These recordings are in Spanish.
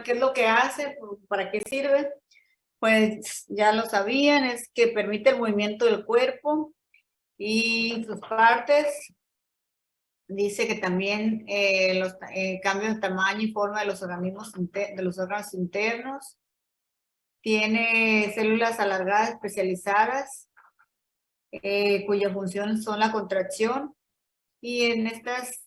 ¿qué es lo que hace? ¿Para qué sirve? Pues ya lo sabían, es que permite el movimiento del cuerpo y sus partes. Dice que también los cambios de tamaño y forma de los organismos de los órganos internos. Tiene células alargadas especializadas, cuya función son la contracción. Y en estas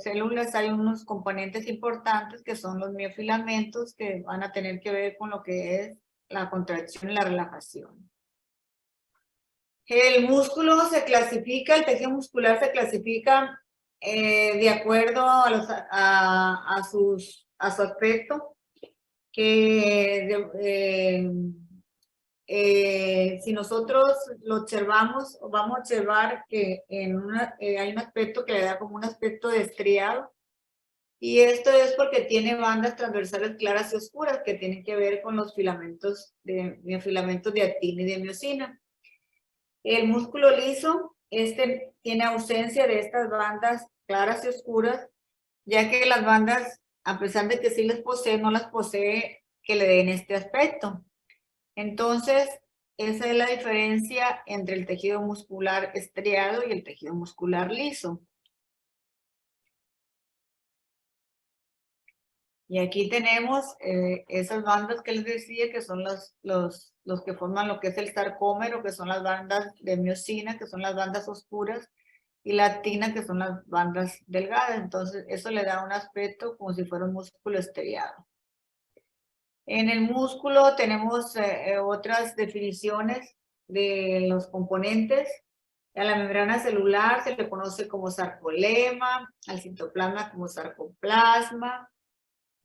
células hay unos componentes importantes que son los miofilamentos, que van a tener que ver con lo que es la contracción y la relajación. El músculo se clasifica, el tejido muscular se clasifica de acuerdo a su aspecto, que si nosotros lo observamos, vamos a observar que hay un aspecto que le da como un aspecto de estriado, y esto es porque tiene bandas transversales claras y oscuras que tienen que ver con los miofilamentos de actina y de miosina. El músculo liso, tiene ausencia de estas bandas claras y oscuras, ya que las bandas, a pesar de que sí les posee, no las posee que le den este aspecto. Entonces, esa es la diferencia entre el tejido muscular estriado y el tejido muscular liso. Y aquí tenemos esas bandas que les decía, que son los que forman lo que es el sarcómero, que son las bandas de miosina, que son las bandas oscuras, y la actina, que son las bandas delgadas. Entonces, eso le da un aspecto como si fuera un músculo estriado. En el músculo tenemos otras definiciones de los componentes. A la membrana celular se le conoce como sarcolema, al citoplasma como sarcoplasma,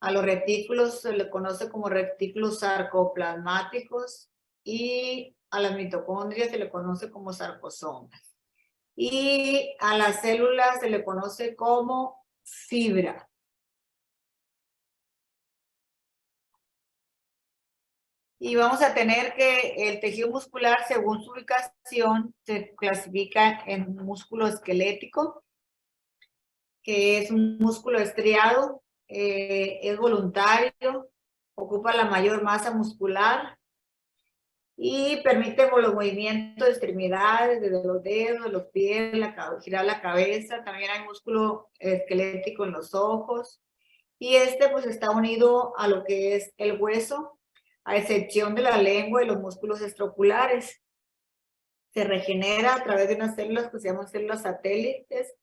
a los retículos se le conoce como retículos sarcoplasmáticos, y a las mitocondrias se le conoce como sarcosomas. Y a las células se le conoce como fibra. Y vamos a tener que el tejido muscular, según su ubicación, se clasifica en músculo esquelético, que es un músculo estriado, es voluntario, ocupa la mayor masa muscular y permite los movimientos de extremidades, desde los dedos, los pies, girar la cabeza. También hay músculo esquelético en los ojos, y pues está unido a lo que es el hueso, a excepción de la lengua y los músculos extraoculares. Se regenera a través de unas células que se llaman células satélites,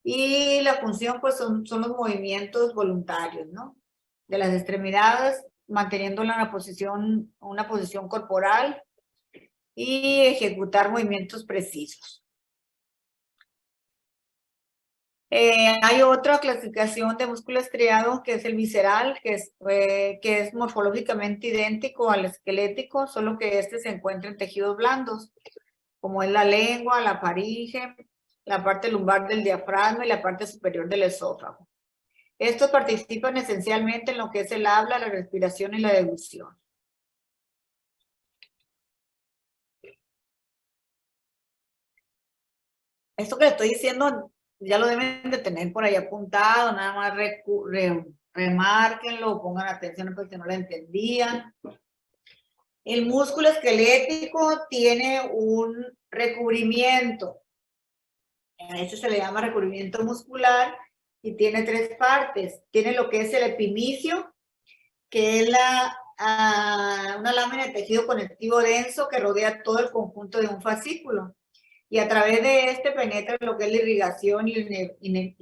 y la función pues son los movimientos voluntarios, ¿no? De las extremidades, manteniéndola en una posición corporal, y ejecutar movimientos precisos. Hay otra clasificación de músculo estriado, que es el visceral, que es morfológicamente idéntico al esquelético, solo que se encuentra en tejidos blandos, como es la lengua, la faringe, la parte lumbar del diafragma y la parte superior del esófago. Estos participan esencialmente en lo que es el habla, la respiración y la deglución. Esto que le estoy diciendo ya lo deben de tener por ahí apuntado, nada más remárquenlo, pongan atención porque no lo entendían. El músculo esquelético tiene un recubrimiento, a eso se le llama recubrimiento muscular, y tiene tres partes. Tiene lo que es el epimicio, que es una lámina de tejido conectivo denso que rodea todo el conjunto de un fascículo, y a través de penetra lo que es la irrigación y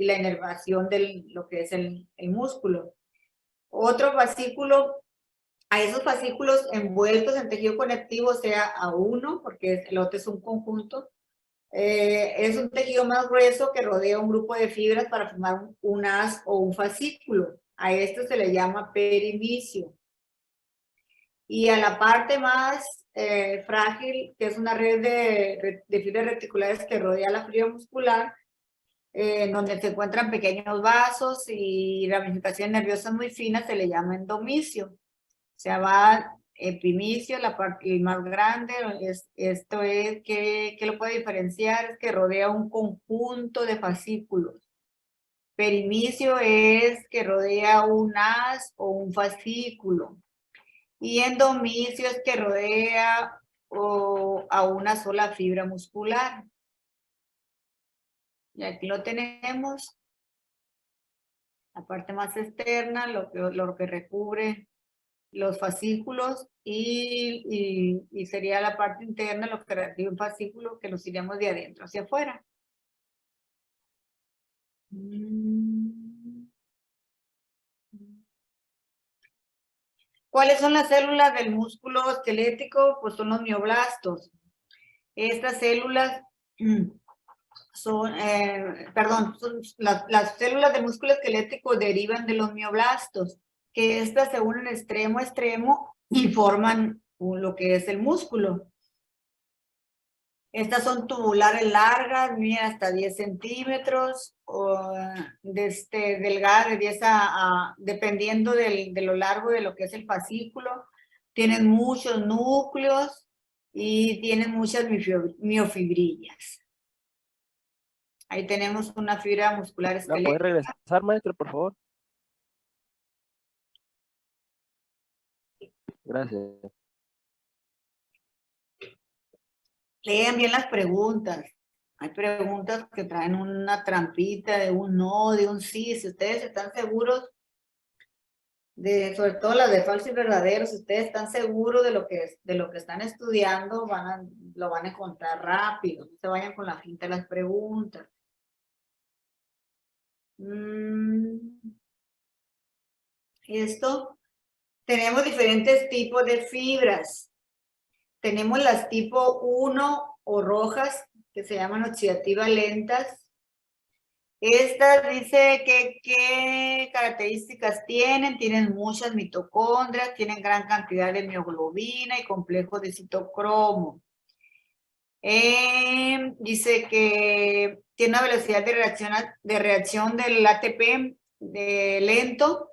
la inervación de lo que es el músculo. Otro fascículo, a esos fascículos envueltos en tejido conectivo, sea a uno, porque el otro es un conjunto, es un tejido más grueso que rodea un grupo de fibras para formar un haz o un fascículo. A esto se le llama perimicio. Y a la parte más frágil, que es una red de fibras reticulares que rodea la fibra muscular, donde se encuentran pequeños vasos y ramificaciones nerviosas muy finas, se le llama endomicio. O sea, va epimicio, la parte más grande. Esto es que lo puede diferenciar, es que rodea un conjunto de fascículos. Perimicio es que rodea un haz o un fascículo. Y endomicio es que rodea a una sola fibra muscular. Y aquí lo tenemos. La parte más externa, lo que recubre los fascículos y sería la parte interna, lo que recibe un fascículo que los iríamos de adentro hacia afuera. ¿Cuáles son las células del músculo esquelético? Pues son los mioblastos. Estas células son las células del músculo esquelético derivan de los mioblastos, que estas se unen extremo a extremo y forman lo que es el músculo. Estas son tubulares largas, miden hasta 10 centímetros, o delgadas de 10 dependiendo de lo largo de lo que es el fascículo. Tienen muchos núcleos y tienen muchas miofibrillas. Ahí tenemos una fibra muscular ¿La puede esquelética. regresar, maestro, por favor? Gracias. Lean bien las preguntas. Hay preguntas que traen una trampita de un no, de un sí. Si ustedes están seguros, sobre todo las de falso y verdadero, si ustedes están seguros de lo que están estudiando, lo van a encontrar rápido. No se vayan con la finta de las preguntas. Esto, tenemos diferentes tipos de fibras. Tenemos las tipo 1 o rojas, que se llaman oxidativas lentas. Esta dice que qué características tienen. Tienen muchas mitocondrias, tienen gran cantidad de mioglobina y complejo de citocromo. Dice que tiene una velocidad de reacción del ATP lento.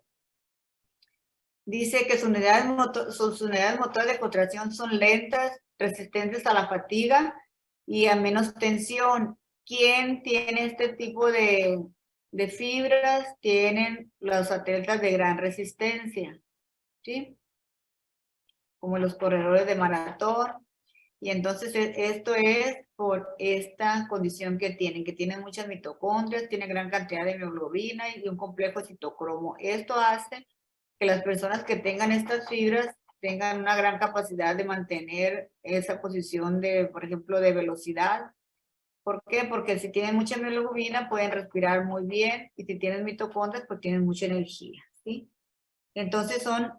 Dice que sus unidades motoras de contracción son lentas, resistentes a la fatiga y a menos tensión. ¿Quién tiene este tipo de fibras? Tienen los atletas de gran resistencia, ¿sí? Como los corredores de maratón. Y entonces esto es por esta condición que tienen muchas mitocondrias, tienen gran cantidad de hemoglobina y un complejo citocromo. Esto hace que las personas que tengan estas fibras tengan una gran capacidad de mantener esa posición de, por ejemplo, de velocidad. ¿Por qué? Porque si tienen mucha hemoglobina pueden respirar muy bien y si tienen mitocondrias pues tienen mucha energía, ¿sí? Entonces son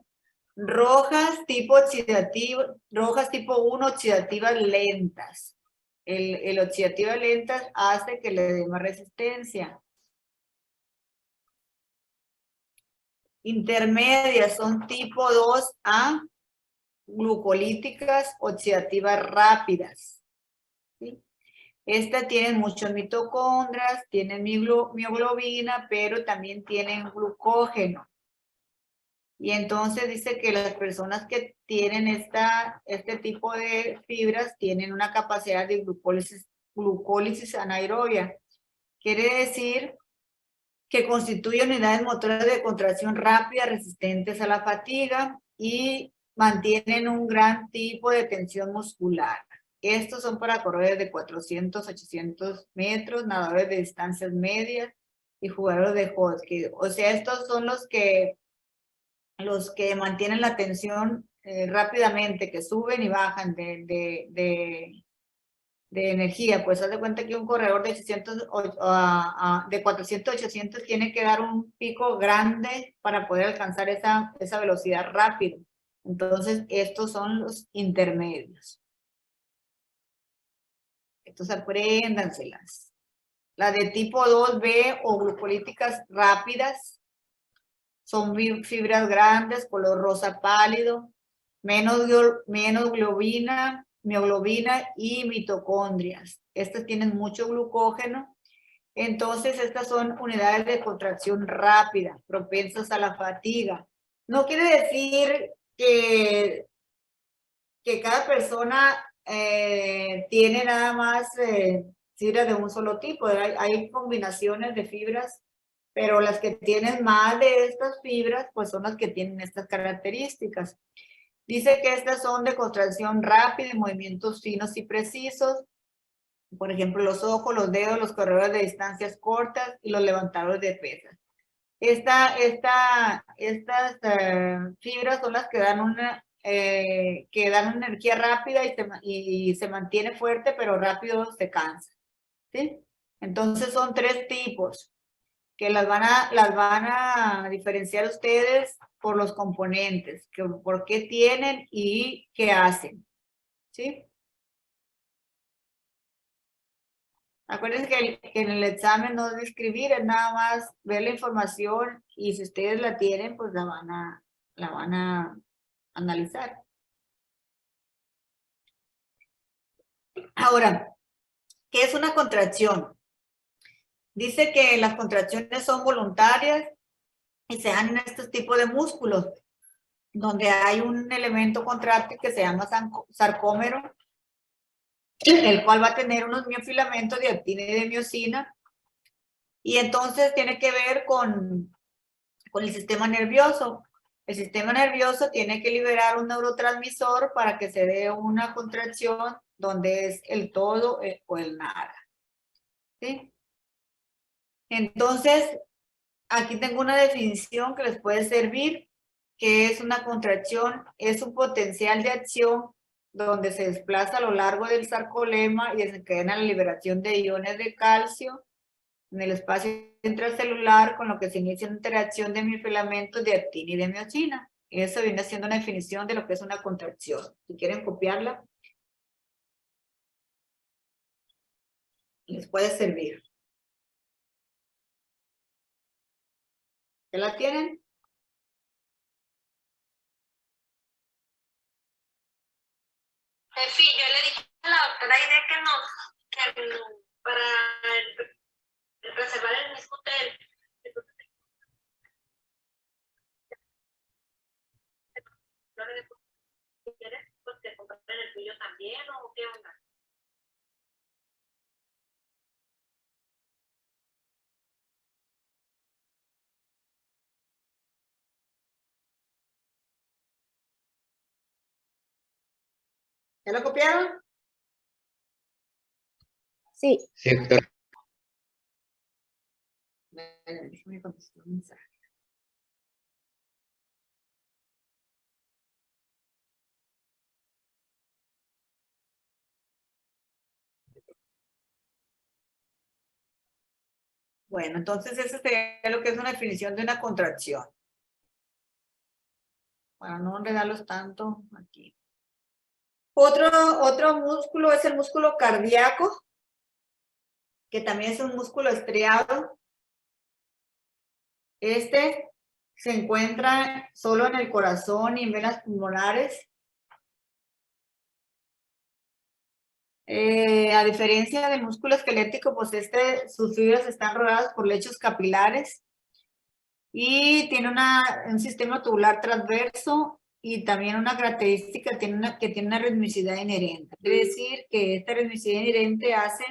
rojas tipo oxidativa, rojas tipo 1 oxidativas lentas. El oxidativa lentas hace que le dé más resistencia. Intermedias son tipo 2A, glucolíticas oxidativas rápidas. ¿Sí? Estas tienen muchos mitocondrias, tienen mioglobina, pero también tienen glucógeno. Y entonces dice que las personas que tienen este tipo de fibras tienen una capacidad de glucólisis anaerobia. Quiere decir que constituyen unidades motoras de contracción rápida resistentes a la fatiga y mantienen un gran tipo de tensión muscular. Estos son para corredores de 400, 800 metros, nadadores de distancias medias y jugadores de hockey. O sea, estos son los que mantienen la tensión rápidamente, que suben y bajan de energía. Pues haz de cuenta que un corredor de 400 a 800 tiene que dar un pico grande para poder alcanzar esa velocidad rápida. Entonces, estos son los intermedios. Estos apréndanselas. Las de tipo 2B o glucolíticas rápidas son fibras grandes, color rosa pálido, menos globina, mioglobina y mitocondrias. Estas tienen mucho glucógeno. Entonces, estas son unidades de contracción rápida, propensas a la fatiga. No quiere decir que cada persona tiene nada más fibras de un solo tipo. Hay combinaciones de fibras pero las que tienen más de estas fibras, pues son las que tienen estas características. Dice que estas son de contracción rápida y movimientos finos y precisos. Por ejemplo, los ojos, los dedos, los corredores de distancias cortas y los levantadores de pesas. Estas fibras son las que dan una energía rápida y se mantiene fuerte, pero rápido se cansa. ¿Sí? Entonces son 3 tipos que las van a diferenciar ustedes por los componentes, por qué tienen y qué hacen. ¿Sí? Acuérdense que en el examen no es de escribir, es nada más ver la información y si ustedes la tienen, pues la van a analizar. Ahora, ¿qué es una contracción? Dice que las contracciones son voluntarias y se dan en estos tipos de músculos, donde hay un elemento contráctil que se llama sarcómero, el cual va a tener unos miofilamentos de actina y de miosina, y entonces tiene que ver con el sistema nervioso. El sistema nervioso tiene que liberar un neurotransmisor para que se dé una contracción donde es el todo o el nada. ¿Sí? Entonces, aquí tengo una definición que les puede servir, que es una contracción, es un potencial de acción donde se desplaza a lo largo del sarcolema y desencadena la liberación de iones de calcio en el espacio intracelular, con lo que se inicia una interacción de miofilamentos de actina y de miosina. Eso viene siendo una definición de lo que es una contracción. Si quieren copiarla, les puede servir. ¿Ya la tienen? Sí, yo le dije a la doctora Aide que para reservar el mismo hotel. ¿Quieres pues, que compren el tuyo también o qué onda? ¿Ya lo copiaron? Sí. Sí, doctor. Déjame contestar un mensaje. Bueno, entonces ese sería lo que es una definición de una contracción. Para no enredarlos tanto aquí. Otro músculo es el músculo cardíaco, que también es un músculo estriado. Este se encuentra solo en el corazón y en venas pulmonares. A diferencia del músculo esquelético, pues sus fibras están rodeadas por lechos capilares y tiene un sistema tubular transverso y también una característica que tiene una ritmicidad inherente. Quiere decir que esta ritmicidad inherente hace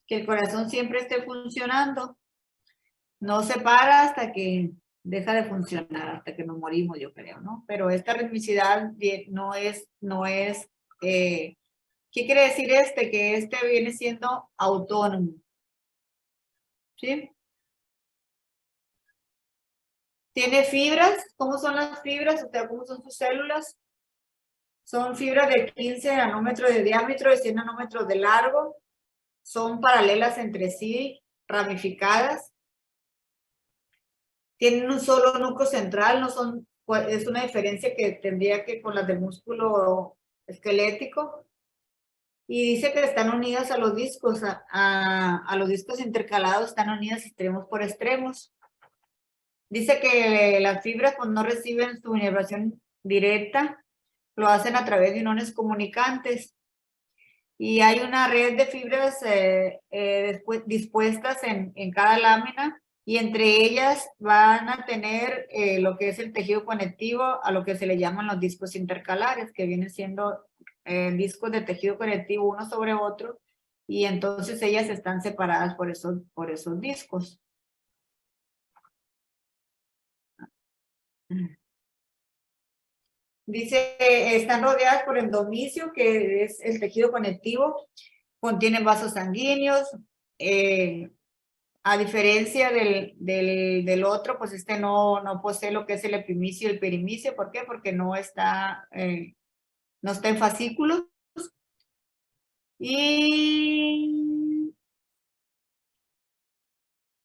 que el corazón siempre esté funcionando. No se para hasta que deja de funcionar, hasta que nos morimos, yo creo, ¿no? Pero esta ritmicidad no es, ¿qué quiere decir que este viene siendo autónomo? ¿Sí? Tiene fibras. ¿Cómo son las fibras? O sea, ¿cómo son sus células? Son fibras de 15 nanómetros de diámetro y 100 nanómetros de largo. Son paralelas entre sí, ramificadas. Tienen un solo núcleo central, no son, es una diferencia que tendría que con las del músculo esquelético. Y dice que están unidas a los discos, a los discos intercalados, están unidas extremos por extremos. Dice que las fibras pues, no reciben su inervación directa, lo hacen a través de iones comunicantes. Y hay una red de fibras dispuestas en cada lámina y entre ellas van a tener lo que es el tejido conectivo a lo que se le llaman los discos intercalares, que vienen siendo discos de tejido conectivo uno sobre otro y entonces ellas están separadas por esos discos. Dice, están rodeadas por endomisio, que es el tejido conectivo, contienen vasos sanguíneos, a diferencia del otro, pues este no posee lo que es el epimicio y el perimicio. ¿Por qué? Porque no está en fascículos. Y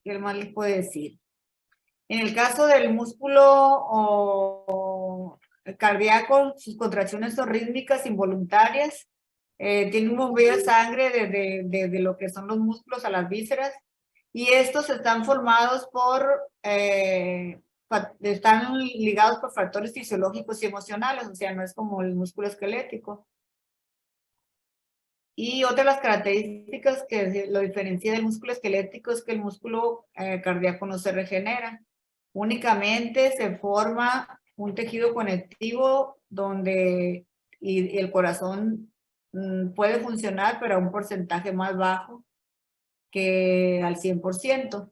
¿qué más les puedo decir? En el caso del músculo cardíaco, sus contracciones son rítmicas, involuntarias. Tiene un bombeo de sangre desde lo que son los músculos a las vísceras. Y estos están formados están ligados por factores fisiológicos y emocionales, o sea, no es como el músculo esquelético. Y otra de las características que lo diferencia del músculo esquelético es que el músculo cardíaco no se regenera. Únicamente se forma un tejido conectivo donde el corazón puede funcionar, pero a un porcentaje más bajo que al 100%.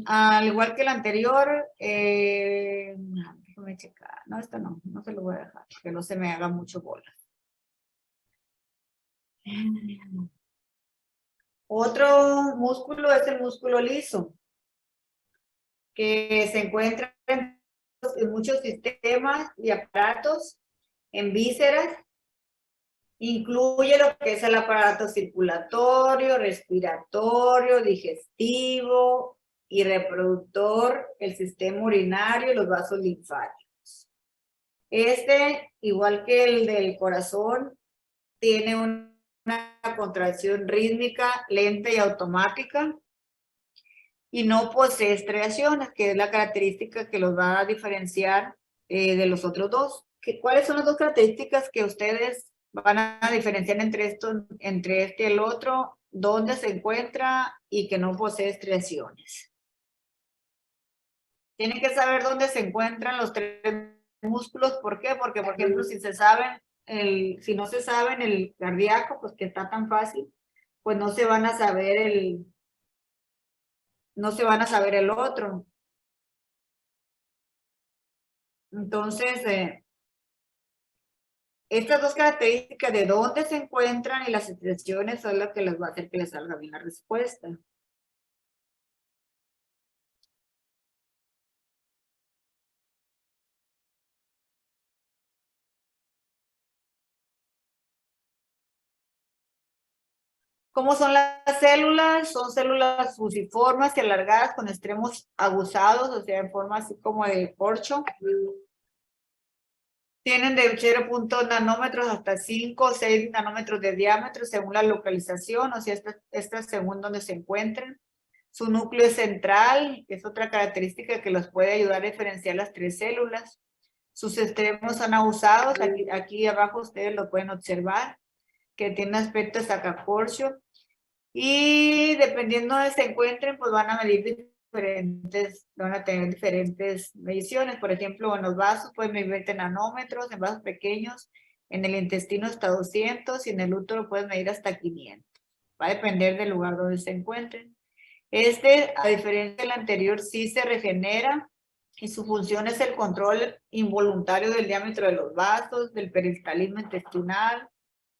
Al igual que el anterior, déjame checar. No, esto no se lo voy a dejar, que no se me haga mucho bola. Otro músculo es el músculo liso, que se encuentra en muchos sistemas y aparatos, en vísceras. Incluye lo que es el aparato circulatorio, respiratorio, digestivo y reproductor, el sistema urinario y los vasos linfáticos. Este, igual que el del corazón, tiene una contracción rítmica, lenta y automática, y no posee estriaciones, que es la característica que los va a diferenciar de los otros dos. ¿Cuáles son las dos características que ustedes van a diferenciar entre este y el otro? ¿Dónde se encuentra y que no posee estriaciones? Tienen que saber dónde se encuentran los tres músculos. ¿Por qué? Porque, por ejemplo, si no se saben el cardíaco, pues que está tan fácil, pues no se van a saber el otro. Entonces, estas dos características de dónde se encuentran y las expresiones son lo que les va a hacer que les salga bien la respuesta. ¿Cómo son las células? Son células fusiformes y alargadas con extremos aguzados, o sea, en forma así como de corcho. Tienen de 0.0 nanómetros hasta 5 o 6 nanómetros de diámetro según la localización, o sea, esta según donde se encuentren. Su núcleo es central, que es otra característica que los puede ayudar a diferenciar las tres células. Sus extremos son abusados, aquí abajo ustedes lo pueden observar, que tiene aspecto de sacacorcho. Y dependiendo de donde se encuentren, pues van a tener diferentes mediciones. Por ejemplo, en los vasos pueden medir en nanómetros, en vasos pequeños, en el intestino hasta 200 y en el útero pueden medir hasta 500. Va a depender del lugar donde se encuentren. A diferencia del anterior, sí se regenera y su función es el control involuntario del diámetro de los vasos, del peristaltismo intestinal,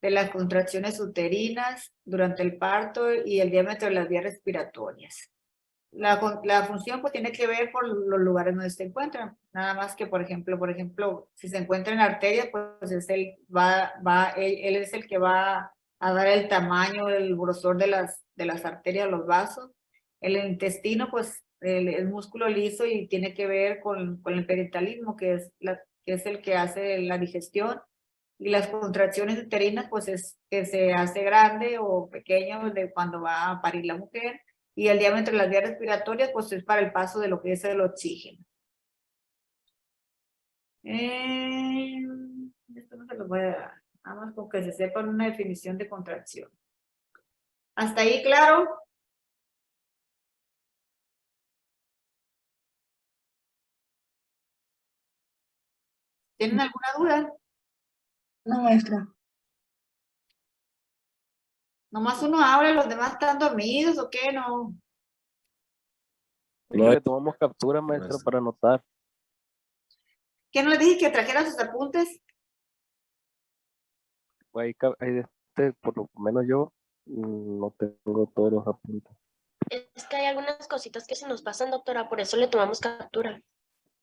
de las contracciones uterinas durante el parto y el diámetro de las vías respiratorias. La función pues tiene que ver por los lugares donde se encuentran. Nada más que, por ejemplo, si se encuentra en arteria, pues él es el que va a dar el tamaño, el grosor de las arterias, los vasos. El intestino, pues, el músculo liso y tiene que ver con el peritalismo, que es el que hace la digestión. Y las contracciones uterinas, pues, es que se hace grande o pequeño de cuando va a parir la mujer. Y el diámetro de las vías respiratorias, pues, es para el paso de lo que es el oxígeno. Esto no se lo voy a dar, nada más con que se sepan una definición de contracción. ¿Hasta ahí claro? ¿Tienen alguna duda? No, maestra. ¿Nomás uno habla, los demás están dormidos o qué? No. Aquí No, le tomamos captura, maestro, maestro. para anotar. ¿Qué no les dije que trajeran sus apuntes? Por lo menos yo no tengo todos los apuntes. Es que hay algunas cositas que se nos pasan, doctora, por eso le tomamos captura.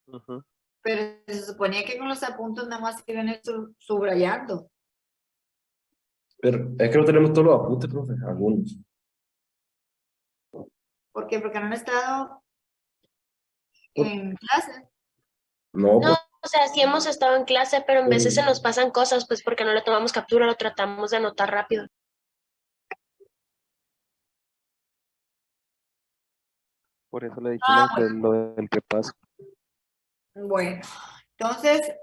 Ujú. Pero se suponía que con los apuntes nada más iban a ir subrayando. Pero es que no tenemos todos los apuntes, profe, algunos. ¿Por qué? Porque no han estado en clase. No, No, o sea, sí hemos estado en clase, pero en veces se Mm. nos pasan cosas, pues porque no le tomamos captura, lo tratamos de anotar rápido. Por eso le dijimos bueno. lo del repaso. Bueno, entonces,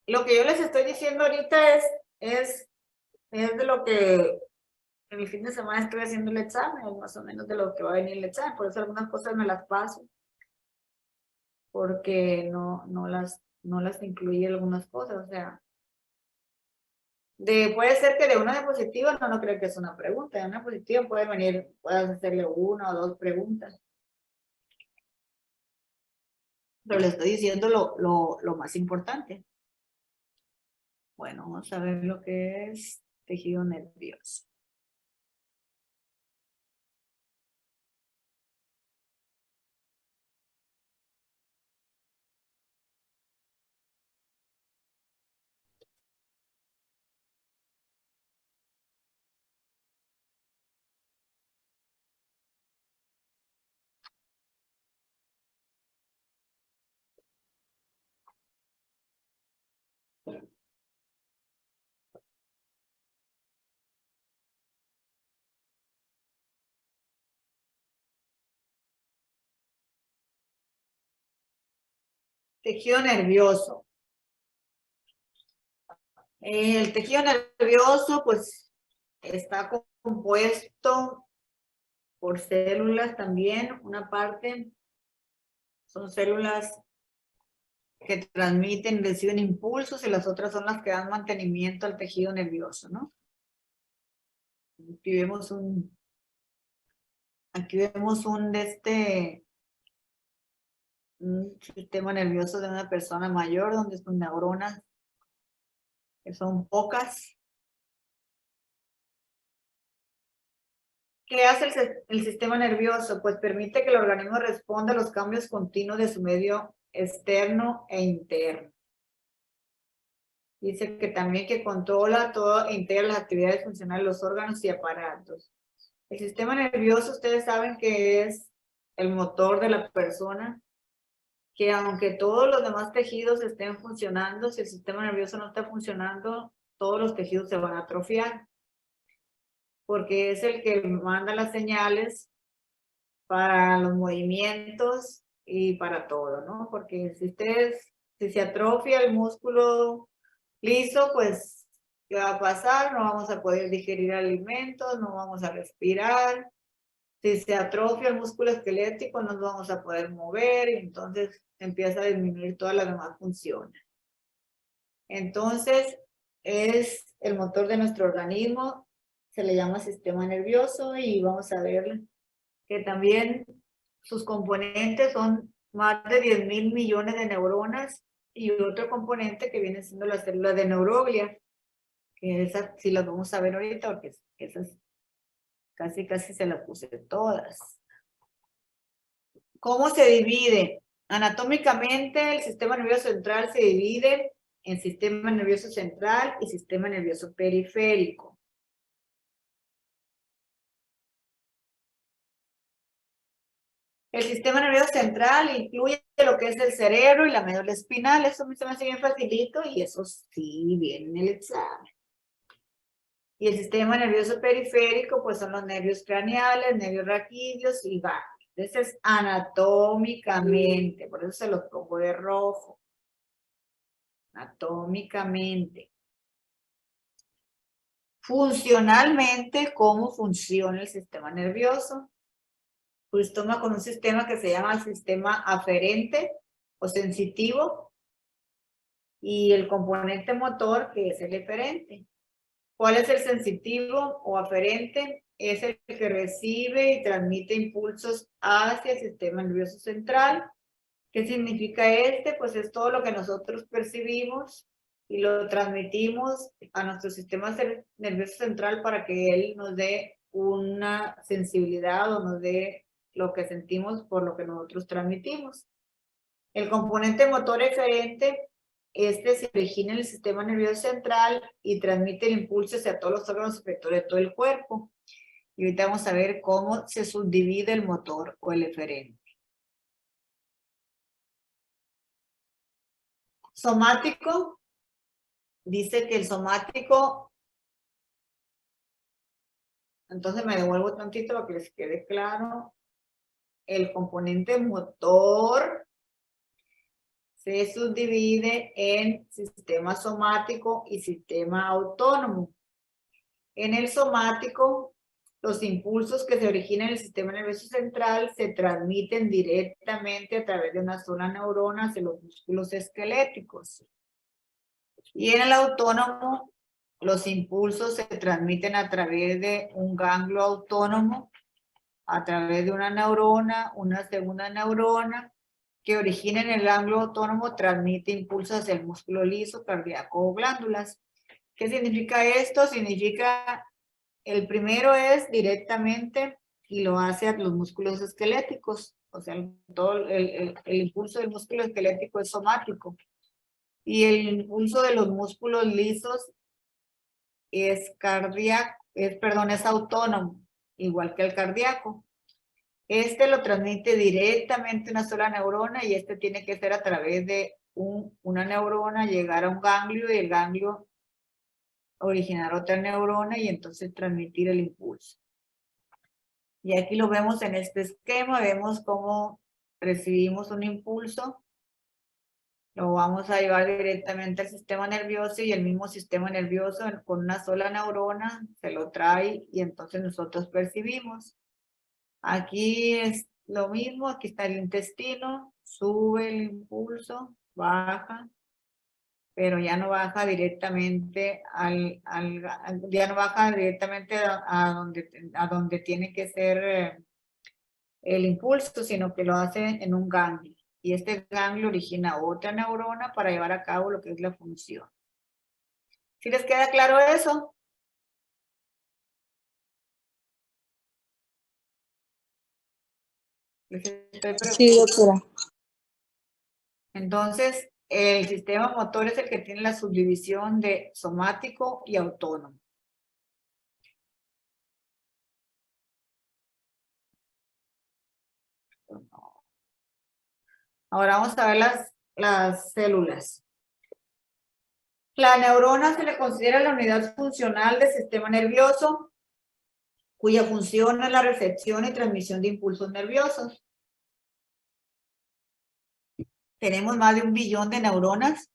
lo que yo les estoy diciendo ahorita es de lo que en el fin de semana estoy haciendo el examen, o más o menos de lo que va a venir el examen. Por eso algunas cosas me las paso, porque no las incluí algunas cosas. O sea, puede ser que de una diapositiva no creo que es una pregunta. De una diapositiva puede venir, puedes hacerle una o dos preguntas. Pero le estoy diciendo lo más importante. Bueno, vamos a ver lo que es tejido nervioso. Tejido nervioso. El tejido nervioso, pues, está compuesto por células también. Una parte son células que transmiten, reciben impulsos, y las otras son las que dan mantenimiento al tejido nervioso, ¿no? Aquí vemos un sistema nervioso de una persona mayor, donde sus neuronas, que son pocas. ¿Qué hace el sistema nervioso? Pues permite que el organismo responda a los cambios continuos de su medio externo e interno. Dice que también que controla todo e integra las actividades funcionales de los órganos y aparatos. El sistema nervioso, ustedes saben que es el motor de la persona, que aunque todos los demás tejidos estén funcionando, si el sistema nervioso no está funcionando, todos los tejidos se van a atrofiar, porque es el que manda las señales para los movimientos y para todo, ¿no? Porque si se atrofia el músculo liso, pues, ¿qué va a pasar? No vamos a poder digerir alimentos, no vamos a respirar. Si se atrofia el músculo esquelético, no nos vamos a poder mover, y entonces empieza a disminuir todas las demás funciones. Entonces, es el motor de nuestro organismo, se le llama sistema nervioso, y vamos a ver que también sus componentes son más de 10.000 millones de neuronas, y otro componente que viene siendo la célula de neuroglia, que esas sí las vamos a ver ahorita, porque esas casi se las puse todas. ¿Cómo se divide? Anatómicamente, el sistema nervioso central se divide en sistema nervioso central y sistema nervioso periférico. El sistema nervioso central incluye lo que es el cerebro y la médula espinal. Eso se me hace bien facilito, y eso sí viene en el examen. Y el sistema nervioso periférico, pues son los nervios craneales, nervios raquídeos y vanos. Ese es anatómicamente, por eso se los pongo de rojo. Anatómicamente. Funcionalmente, ¿cómo funciona el sistema nervioso? Pues toma con un sistema que se llama el sistema aferente o sensitivo, y el componente motor, que es el eferente. ¿Cuál es el sensitivo o aferente? es el que recibe y transmite impulsos hacia el sistema nervioso central. ¿Qué significa este? Pues es todo lo que nosotros percibimos y lo transmitimos a nuestro sistema nervioso central para que él nos dé una sensibilidad o nos dé lo que sentimos por lo que nosotros transmitimos. El componente motor eferente, este se origina en el sistema nervioso central y transmite el impulso hacia todos los órganos efectores de todo el cuerpo. Y ahorita vamos a ver cómo se subdivide el motor o el eferente. Somático, dice que el somático, entonces me devuelvo tantito para que les quede claro. El componente motor se subdivide en sistema somático y sistema autónomo. En el somático, los impulsos que se originan en el sistema nervioso central se transmiten directamente a través de una sola neurona hacia los músculos esqueléticos. Y en el autónomo, los impulsos se transmiten a través de un ganglio autónomo, a través de una neurona, una segunda neurona, que origina en el ganglio autónomo, transmite impulsos hacia el músculo liso, cardíaco o glándulas. ¿Qué significa esto? Significa, el primero es directamente y lo hace a los músculos esqueléticos, o sea, todo el impulso del músculo esquelético es somático. Y el impulso de los músculos lisos es es autónomo, igual que el cardíaco. Este lo transmite directamente una sola neurona y este tiene que ser a través de una neurona, llegar a un ganglio y el ganglio originar otra neurona y entonces transmitir el impulso. Y aquí lo vemos en este esquema, vemos cómo recibimos un impulso, lo vamos a llevar directamente al sistema nervioso y el mismo sistema nervioso con una sola neurona se lo trae y entonces nosotros percibimos. Aquí es lo mismo, aquí está el intestino, sube el impulso, baja, pero ya no baja directamente ya no baja directamente a donde tiene que ser el impulso, sino que lo hace en un ganglio. Y este ganglio origina otra neurona para llevar a cabo lo que es la función. ¿Sí les queda claro eso? Sí, doctora. Entonces, el sistema motor es el que tiene la subdivisión de somático y autónomo. Ahora vamos a ver las células. La neurona se le considera la unidad funcional del sistema nervioso, cuya función es la recepción y transmisión de impulsos nerviosos. Tenemos más de 1 billón de neuronas,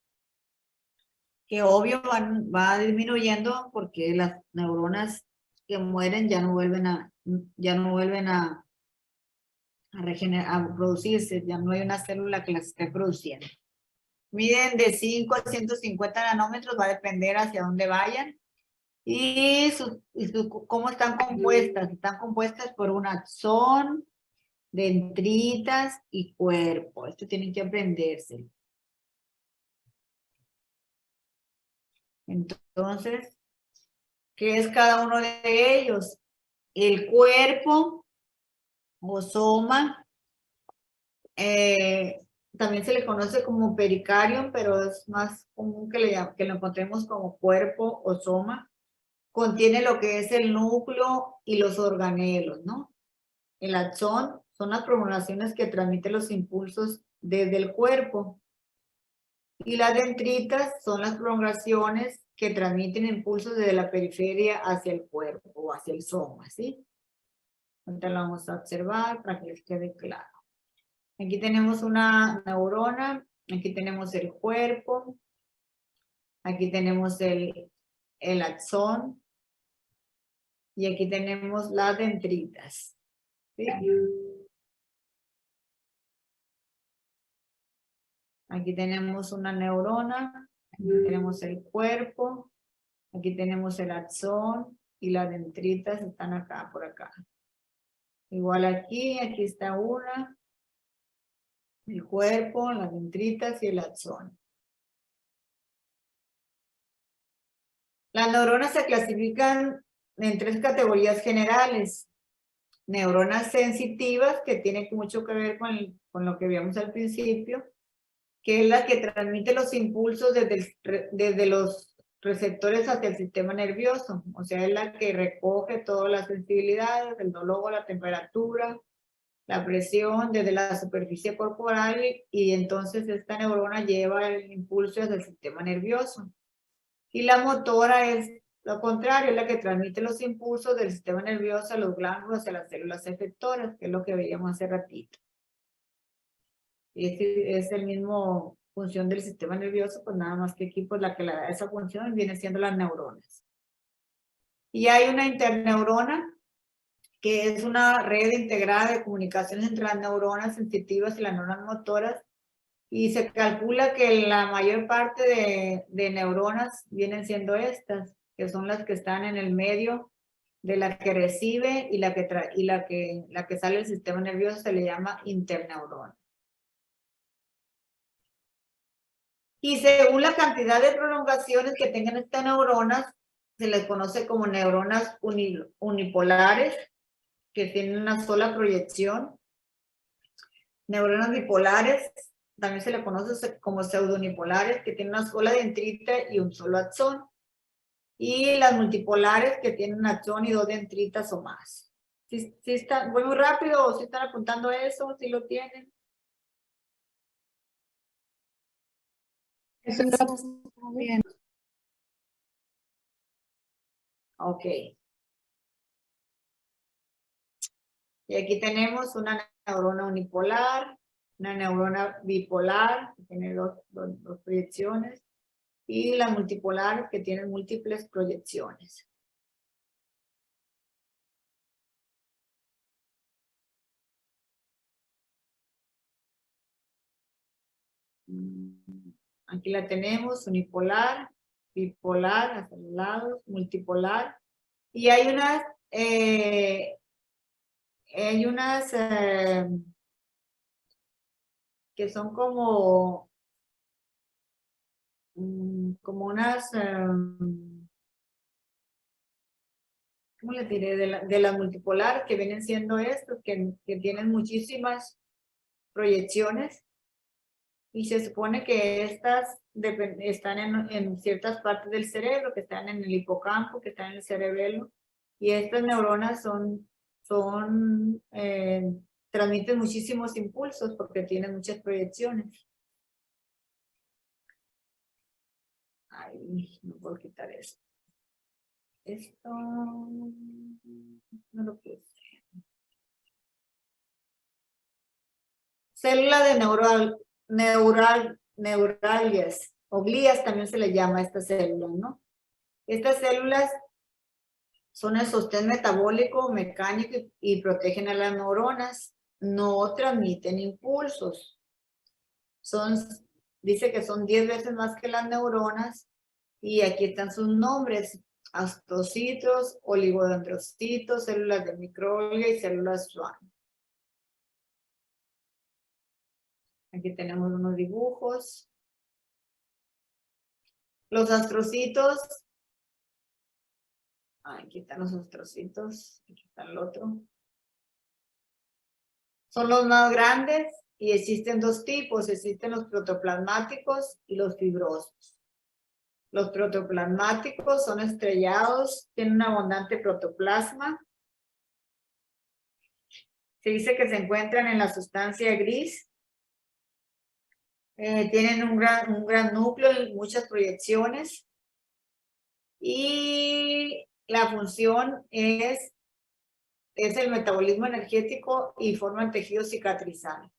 que obvio va disminuyendo porque las neuronas que mueren ya no vuelven a producirse, ya no hay una célula que las esté produciendo. Miden de 5 a 150 nanómetros, va a depender hacia dónde vayan. Y cómo están compuestas. Están compuestas por un axón, dendritas y cuerpo. Esto tienen que aprenderse. Entonces, ¿qué es cada uno de ellos? El cuerpo o soma, también se le conoce como pericarium, pero es más común que lo encontremos como cuerpo o soma. Contiene lo que es el núcleo y los organelos, ¿no? El axón son las prolongaciones que transmiten los impulsos desde el cuerpo. Y las dendritas son las prolongaciones que transmiten impulsos desde la periferia hacia el cuerpo o hacia el soma, ¿sí? Ahorita lo vamos a observar para que les quede claro. Aquí tenemos una neurona, aquí tenemos el cuerpo, aquí tenemos el axón y aquí tenemos las dendritas, ¿sí? Aquí tenemos una neurona, aquí tenemos el cuerpo, aquí tenemos el axón y las dendritas están acá, por acá. Igual aquí está una, el cuerpo, las dendritas y el axón. Las neuronas se clasifican en 3 categorías generales. Neuronas sensitivas, que tienen mucho que ver con lo que vimos al principio, que es la que transmite los impulsos desde los receptores hacia el sistema nervioso. O sea, es la que recoge todas las sensibilidades, el dolor, la temperatura, la presión desde la superficie corporal, y entonces esta neurona lleva el impulso hacia el sistema nervioso. Y la motora es lo contrario, es la que transmite los impulsos del sistema nervioso a los ganglios, hacia las células efectoras, que es lo que veíamos hace ratito. Es el mismo función del sistema nervioso, pues nada más que aquí pues la que le da esa función viene siendo las neuronas. Y hay una interneurona, que es una red integrada de comunicaciones entre las neuronas sensitivas y las neuronas motoras, y se calcula que la mayor parte de neuronas vienen siendo estas, que son las que están en el medio de la que recibe y la que sale del sistema nervioso, se le llama interneurona. Y según la cantidad de prolongaciones que tengan estas neuronas, se les conoce como neuronas unipolares, que tienen una sola proyección. Neuronas bipolares, también se le conoce como pseudonipolares, que tienen una sola dendrita y un solo axón. Y las multipolares, que tienen un axón y 2 dendritas o más. ¿Sí está, voy muy rápido o si están apuntando eso? ¿Sí lo tienen? Eso está bien. Ok. Y aquí tenemos una neurona unipolar, una neurona bipolar, que tiene dos proyecciones, y las multipolares, que tienen múltiples proyecciones. Aquí la tenemos, unipolar, bipolar, hacia los lados, multipolar. Y hay unas que son como unas, ¿cómo le diré? De las multipolares, que vienen siendo estos, que tienen muchísimas proyecciones. Y se supone que estas están en ciertas partes del cerebro, que están en el hipocampo, que están en el cerebelo. Y estas neuronas transmiten muchísimos impulsos porque tienen muchas proyecciones. Ay, no puedo quitar esto. Esto no lo puse. Célula de neuralgias o glías también se le llama a esta célula, ¿no? Estas células son el sostén metabólico, mecánico y protegen a las neuronas. No transmiten impulsos. Dice que son 10 veces más que las neuronas, y aquí están sus nombres: astrocitos, oligodendrocitos, células de microglia y células Schwann. Aquí tenemos unos dibujos. Los astrocitos, aquí están los astrocitos, aquí está el otro. Son los más grandes y existen 2 tipos, existen los protoplasmáticos y los fibrosos. Los protoplasmáticos son estrellados, tienen un abundante protoplasma. Se dice que se encuentran en la sustancia gris. Tienen un gran núcleo y muchas proyecciones. Y la función es el metabolismo energético y forman tejido cicatrizal.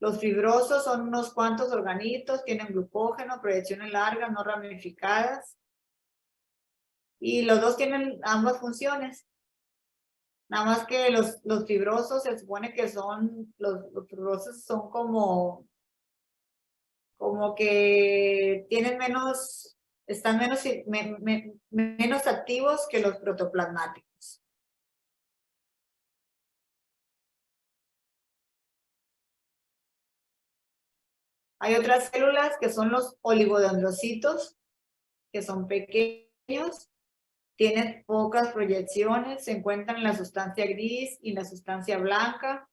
Los fibrosos son unos cuantos organitos, tienen glucógeno, proyecciones largas, no ramificadas. Y los dos tienen ambas funciones. Nada más que los fibrosos se supone que los fibrosos son como que tienen menos están menos activos que los protoplasmáticos. Hay otras células que son los oligodendrocitos, que son pequeños, tienen pocas proyecciones, se encuentran en la sustancia gris y en la sustancia blanca,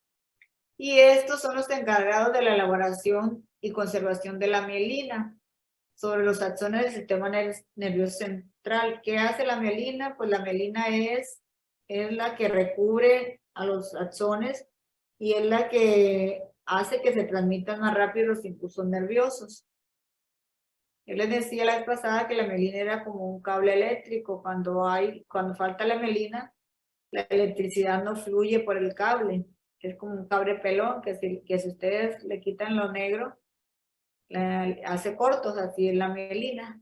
y estos son los encargados de la elaboración y conservación de la mielina sobre los axones del sistema nervioso central. ¿Qué hace la mielina? Pues la mielina es la que recubre a los axones y es la que hace que se transmitan más rápido los impulsos nerviosos. Yo les decía la vez pasada que la mielina era como un cable eléctrico. Cuando falta la mielina, la electricidad no fluye por el cable. Es como un cable pelón que si ustedes le quitan lo negro, hace cortos, así es la mielina.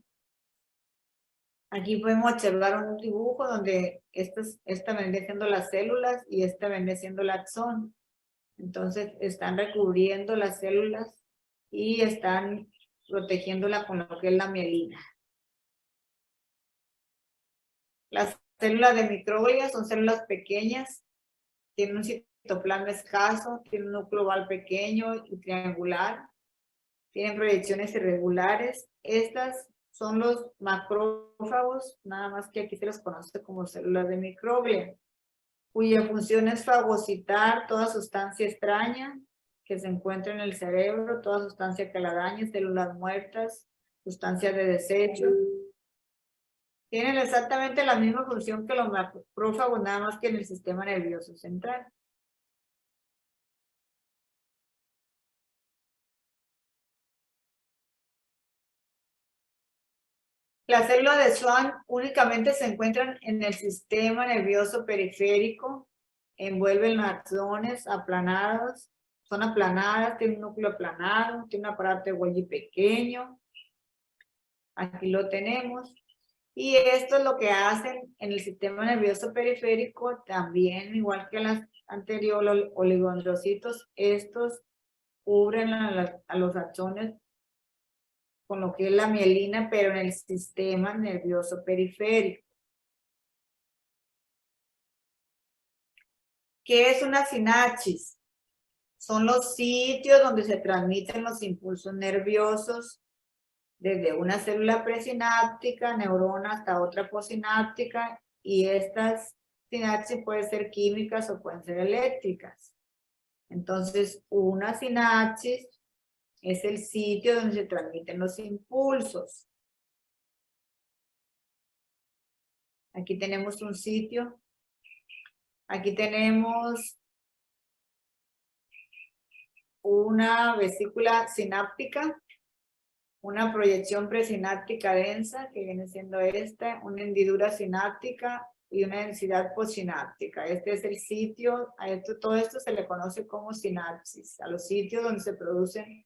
Aquí podemos observar un dibujo donde esta vendría siendo las células y esta vendría siendo el axón. Entonces están recubriendo las células y están protegiéndola con lo que es la mielina. Las células de microglia son células pequeñas, tienen un citoplasma escaso, tienen un núcleo oval pequeño y triangular, tienen proyecciones irregulares. Estas son los macrófagos, nada más que aquí se los conoce como células de microglia, cuya función es fagocitar toda sustancia extraña que se encuentra en el cerebro, toda sustancia que la dañe, células muertas, sustancias de desecho. Tienen exactamente la misma función que los macrófagos, nada más que en el sistema nervioso central. Las células de Schwann únicamente se encuentran en el sistema nervioso periférico, envuelven los axones aplanados, son aplanadas, tienen un núcleo aplanado, tienen un aparato de Golgi pequeño. Aquí lo tenemos. Y esto es lo que hacen en el sistema nervioso periférico, también igual que las anteriores, los oligodendrocitos, estos cubren a los axones con lo que es la mielina, pero en el sistema nervioso periférico. ¿Qué es una sinapsis? Son los sitios donde se transmiten los impulsos nerviosos desde una célula presináptica, neurona, hasta otra posináptica, y estas sinapsis pueden ser químicas o pueden ser eléctricas. Entonces, una sinapsis es el sitio donde se transmiten los impulsos. Aquí tenemos un sitio. Aquí tenemos una vesícula sináptica, una proyección presináptica densa, que viene siendo esta, una hendidura sináptica y una densidad postsináptica. Este es el sitio, todo esto se le conoce como sinapsis, a los sitios donde se producen,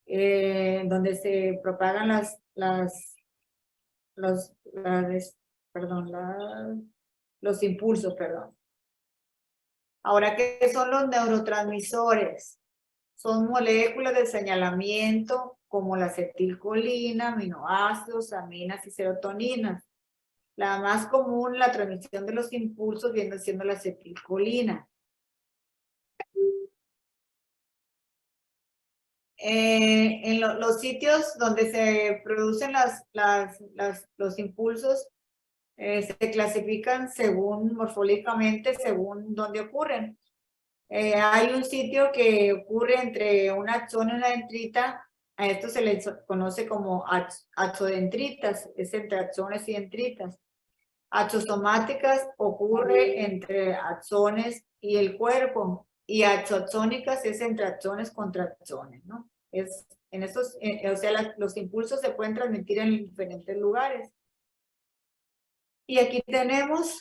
donde se propagan los impulsos, perdón. Ahora, ¿qué son los neurotransmisores? Son moléculas de señalamiento como la acetilcolina, aminoácidos, aminas y serotoninas. La más común, la transmisión de los impulsos, viene siendo la acetilcolina. En los sitios donde se producen los impulsos, se clasifican según morfológicamente, según dónde ocurren. Hay un sitio que ocurre entre un axón y una dendrita, a esto se le conoce como axodendritas, es entre axones y dendritas. Axosomáticas ocurre entre axones y el cuerpo, y axoxónicas es entre axones contra axones, ¿no? O sea, los impulsos se pueden transmitir en diferentes lugares. Y aquí tenemos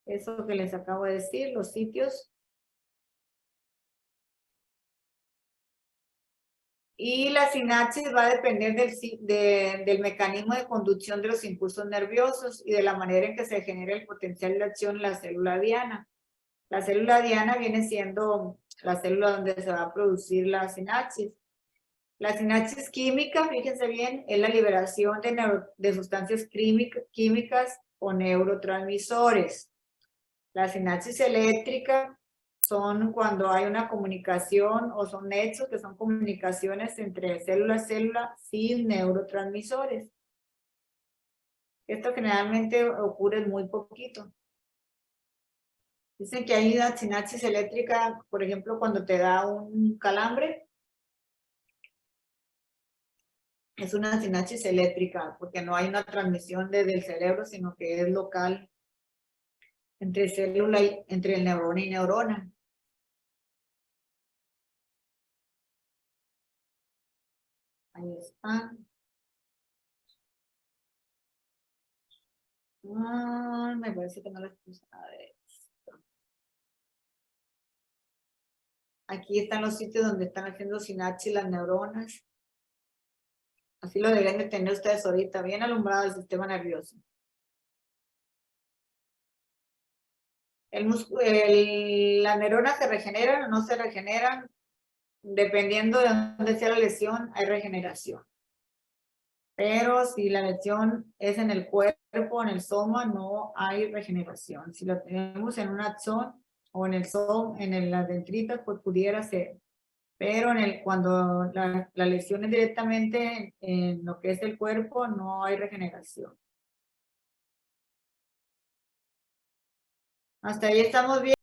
eso que les acabo de decir, los sitios. Y la sinapsis va a depender del mecanismo de conducción de los impulsos nerviosos y de la manera en que se genera el potencial de acción en la célula diana. La célula diana viene siendo la célula donde se va a producir la sinapsis. La sinapsis química, fíjense bien, es la liberación de sustancias químicas o neurotransmisores. La sinapsis eléctrica son cuando hay una comunicación o son nexos que son comunicaciones entre célula a célula sin neurotransmisores. Esto generalmente ocurre muy poquito. Dicen que hay una sinapsis eléctrica, por ejemplo, cuando te da un calambre. Es una sinapsis eléctrica, porque no hay una transmisión desde el cerebro, sino que es local entre célula y entre el neurona y neurona. Ahí está. Me parece que no les puse nada de esto. Aquí están los sitios donde están haciendo sinapsis las neuronas. Así lo deberían de tener ustedes ahorita, bien alumbrado el sistema nervioso. Las neuronas se regeneran o no se regeneran, dependiendo de dónde sea la lesión, hay regeneración. Pero si la lesión es en el cuerpo, en el soma, no hay regeneración. Si lo tenemos en un axón o en el soma, en las dendritas, pues pudiera ser. Pero cuando la lesión es directamente en lo que es el cuerpo, no hay regeneración. Hasta ahí estamos bien.